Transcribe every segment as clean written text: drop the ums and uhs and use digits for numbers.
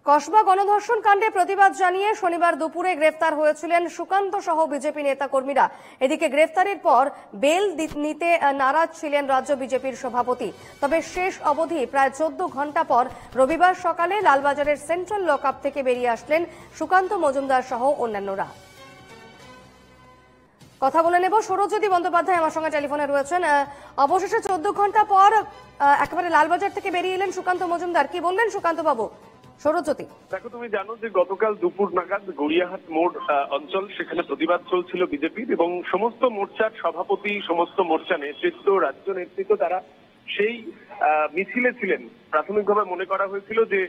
কসবা গণধর্ষণ কাণ্ডে প্রতিবাদ জানিয়ে শনিবার দুপুরে গ্রেফতার হয়েছিলেন সুকান্ত সহ বিজেপি নেতাকর্মীরা। এদিকে গ্রেফতারের পর বেল নিতে নারাজ ছিলেন রাজ্য বিজেপির সভাপতি। তবে শেষ অবধি প্রায় 14 ঘণ্টা পর রবিবার সকালে লালবাজারের সেন্ট্রাল লকআপ থেকে বেরিয়ে আসলেন সুকান্ত মজুমদার সহ অন্যান্যরা। কথা বলে নেব, সৌরজ্যোতি বন্দ্যোপাধ্যায় আমার সঙ্গে টেলিফোনে রয়েছেন। অবশেষে 14 ঘণ্টা পর একেবারে লালবাজার থেকে বেরিয়ে এলেন সুকান্ত মজুমদার, কি বললেন সুকান্ত বাবু? সৌরজ্যোতি, দেখো, তুমি জানো যে গতকাল দুপুর নাগাদ গড়িয়াহাট মোড় অঞ্চল, সেখানে প্রতিবাদ চলছিল বিজেপির এবং সমস্ত মোর্চার সভাপতি, সমস্ত মোর্চা নেতৃত্ব, রাজ্য নেতৃত্ব তারা সেই মিছিলে ছিলেন। প্রাথমিকভাবে মনে করা হয়েছিল যে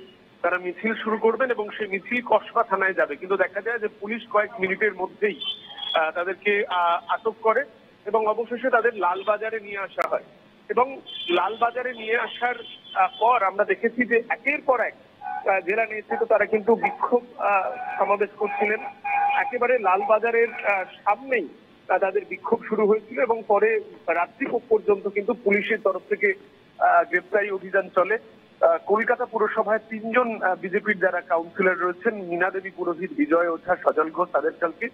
তারা মিছিল শুরু করবেন এবং সেই মিছিল কসবা থানায় যাবে, কিন্তু দেখা যায় যে পুলিশ কয়েক মিনিটের মধ্যেই তাদেরকে আটক করে এবং অবশেষে তাদের লালবাজারে নিয়ে আসা হয়। এবং লালবাজারে নিয়ে আসার পর আমরা দেখেছি যে একের পর এক জেলা নেতৃত্ব তারা কিন্তু বিক্ষোভ সমাবেশ করছিলেন। একেবারে লালবাজারের সামনেই তাদের বিক্ষোভ শুরু হয়েছিল এবং পরে রাত্রি পর্যন্ত কিন্তু পুলিশের তরফ থেকে গ্রেপ্তারি অভিযান চলে। কলকাতা পুরসভায় 3 জন বিজেপির যারা কাউন্সিলর রয়েছেন, মীনা দেবী পুরোহিত, বিজয় ওঝা, সজল ঘোষ, তাদের কালকে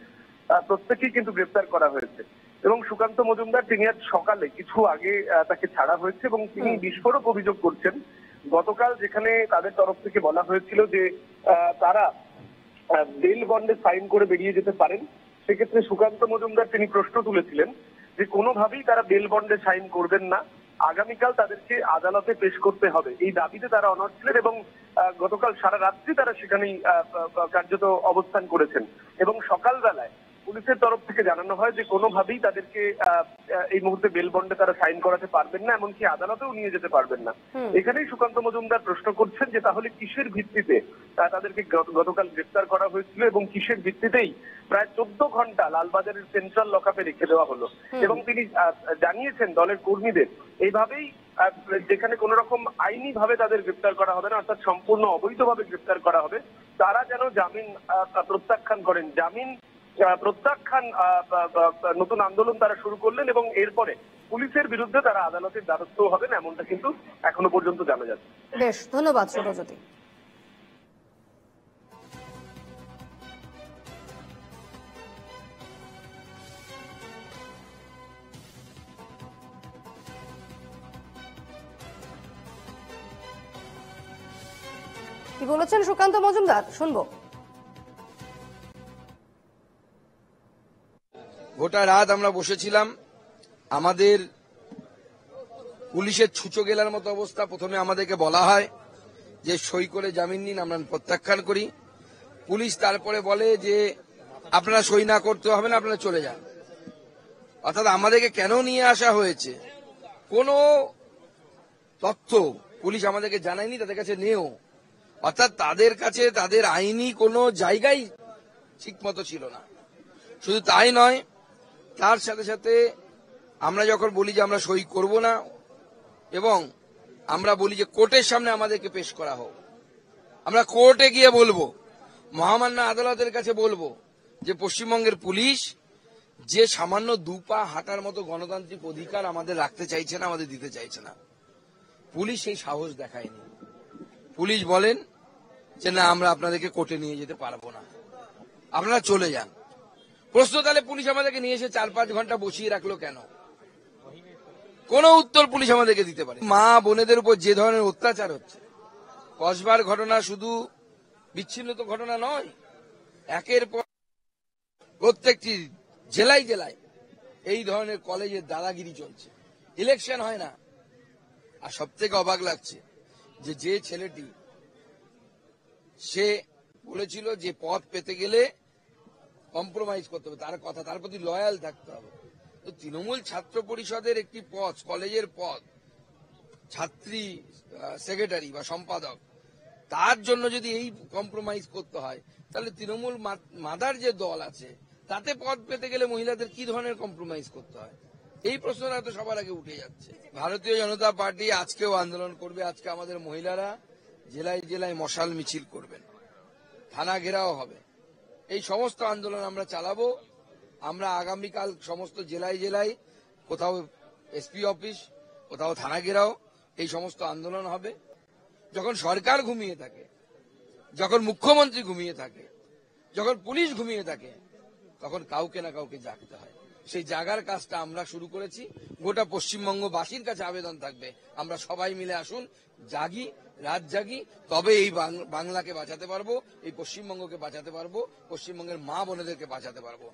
প্রত্যেকেই কিন্তু গ্রেপ্তার করা হয়েছে। এবং সুকান্ত মজুমদার, তিনি আজ সকালে কিছু আগে তাকে ছাড়া হয়েছে এবং তিনি বিস্ফোরক অভিযোগ করছেন। গতকাল যেখানে তাদের তরফ থেকে বলা হয়েছিল যে তারা বেল বন্ডে সাইন করে বেরিয়ে যেতে পারেন, সেক্ষেত্রে সুকান্ত মজুমদার তিনি প্রশ্ন তুলেছিলেন যে কোনোভাবেই তারা বেল বন্ডে সাইন করবেন না, আগামীকাল তাদেরকে আদালতে পেশ করতে হবে, এই দাবিতে তারা অনড় ছিলেন এবং গতকাল সারা রাত্রি তারা সেখানেই কার্যত অবস্থান করেছেন। এবং সকালবেলায় পুলিশের তরফ থেকে জানানো হয় যে কোনোভাবেই তাদেরকে এই মুহূর্তে বেল বন্ডে তারা সাইন করাতে পারবেন না, এমনকি আদালতেও নিয়ে যেতে পারবেন না। এখানেই সুকান্ত মজুমদার প্রশ্ন করছেন যে তাহলে কিসের ভিত্তিতে তাদেরকে গতকাল গ্রেফতার করা হয়েছিল এবং কিসের ভিত্তিতেই প্রায় 14 ঘন্টা লালবাজারের সেন্ট্রাল লকআপে রেখে দেওয়া হলো। এবং তিনি জানিয়েছেন দলের কর্মীদের এইভাবেই, যেখানে কোন রকম আইনি ভাবে তাদের গ্রেফতার করা হবে না, অর্থাৎ সম্পূর্ণ অবৈধভাবে গ্রেফতার করা হবে, তারা যেন জামিন প্রত্যাখ্যান করেন। জামিন প্রত্যাখ্যান নতুন আন্দোলন তারা শুরু করলেন এবং এরপরে পুলিশের বিরুদ্ধে তারা আদালতের দ্বারস্থ হবেন, এমনটা কিন্তু এখনো পর্যন্ত জানা যাচ্ছে। বেশ, ধন্যবাদ সৌরজ্যোতি। কি বলেছেন সুকান্ত মজুমদার, শুনবো। গোটা রাত আমরা বসেছিলাম, আমাদের পুলিশের ছুঁচো গেলার মতো অবস্থা। প্রথমে আমাদেরকে বলা হয় যে সই করে জামিন নিন, আমরা প্রত্যাখ্যান করি। পুলিশ তারপরে বলে যে আপনারা সই না করতে হবে না, আপনারা চলে যান। অর্থাৎ আমাদেরকে কেন নিয়ে আসা হয়েছে কোনো তথ্য পুলিশ আমাদেরকে জানায়নি, তাদের কাছে নেও। অর্থাৎ তাদের কাছে তাদের আইনি কোনো জায়গায় ঠিক মতো ছিল না। শুধু তাই নয়, তার সাথে সাথে আমরা যখন বলি যে আমরা সই করব না এবং আমরা বলি যে কোর্টের সামনে আমাদেরকে পেশ করা হোক, আমরা কোর্টে গিয়ে বলবো, মহামান্য আদালতের কাছে বলবো যে পশ্চিমবঙ্গের পুলিশ যে সামান্য 2 পা হাঁটার মতো গণতান্ত্রিক অধিকার আমাদের রাখতে চাইছে না, আমাদের দিতে চাইছে না, পুলিশ সেই সাহস দেখায়নি। পুলিশ বলেন যে না, আমরা আপনাদেরকে কোর্টে নিয়ে যেতে পারবো না, আপনারা চলে যান। প্রশ্ন, তাহলে পুলিশ আমাদেরকে নিয়ে এসে 4-5 ঘন্টা বসিয়ে রাখলো কেন? কোন উত্তর পুলিশ আমাদেরকে দিতে পারে? মা বোনেদের উপর যে ধরনের অত্যাচার হচ্ছে, কসবার ঘটনা শুধু বিচ্ছিন্ন তো ঘটনা নয়, একের পর প্রত্যেকটি জেলায় জেলায় এই ধরনের কলেজের দাদাগিরি চলছে, ইলেকশন হয় না। আর সব থেকে অবাক লাগছে যে ছেলেটি সে বলেছিল যে পদ পেতে গেলে কম্প্রোমাইজ করতে হবে, তার কথা, তার প্রতি লয়াল থাকতে হবে। তো তৃণমূল ছাত্র পরিষদের একটি পদ, কলেজের পদ, ছাত্রী সেক্রেটারি বা সম্পাদক, তার জন্য যদি এই কম্প্রোমাইজ করতে হয়, তাহলে তৃণমূল মাদার যে দল আছে তাতে পদ পেতে গেলে মহিলাদের কি ধরনের কম্প্রোমাইজ করতে হয়, এই প্রশ্নটা তো সবার আগে উঠে যাচ্ছে। ভারতীয় জনতা পার্টি আজকেও আন্দোলন করবে। আজকে আমাদের মহিলারা জেলায় জেলায় মশাল মিছিল করবেন, থানা ঘেরাও হবে। এই সমস্ত আন্দোলন আমরা চালাবো। আমরা আগামীকাল সমস্ত জেলায় জেলায় কোথাও এসপি অফিস, কোথাও থানা ঘেরাও, এই সমস্ত আন্দোলন হবে। যখন সরকার ঘুমিয়ে থাকে যখন মুখ্যমন্ত্রী ঘুমিয়ে থাকে, যখন পুলিশ ঘুমিয়ে থাকে, তখন কাউকে না কাউকে জাগতে হয়। সেই জাগার কাজটা আমরা শুরু করেছি। গোটা পশ্চিমবঙ্গবাসীর কাছে আবেদন থাকবে, আমরা সবাই মিলে আসুন, জাগি, রাত জাগি, তবে এই বাংলাকে বাঁচাতে পারবো, এই পশ্চিমবঙ্গকে বাঁচাতে পারবো, পশ্চিমবঙ্গের মা বোনেদেরকে বাঁচাতে পারবো।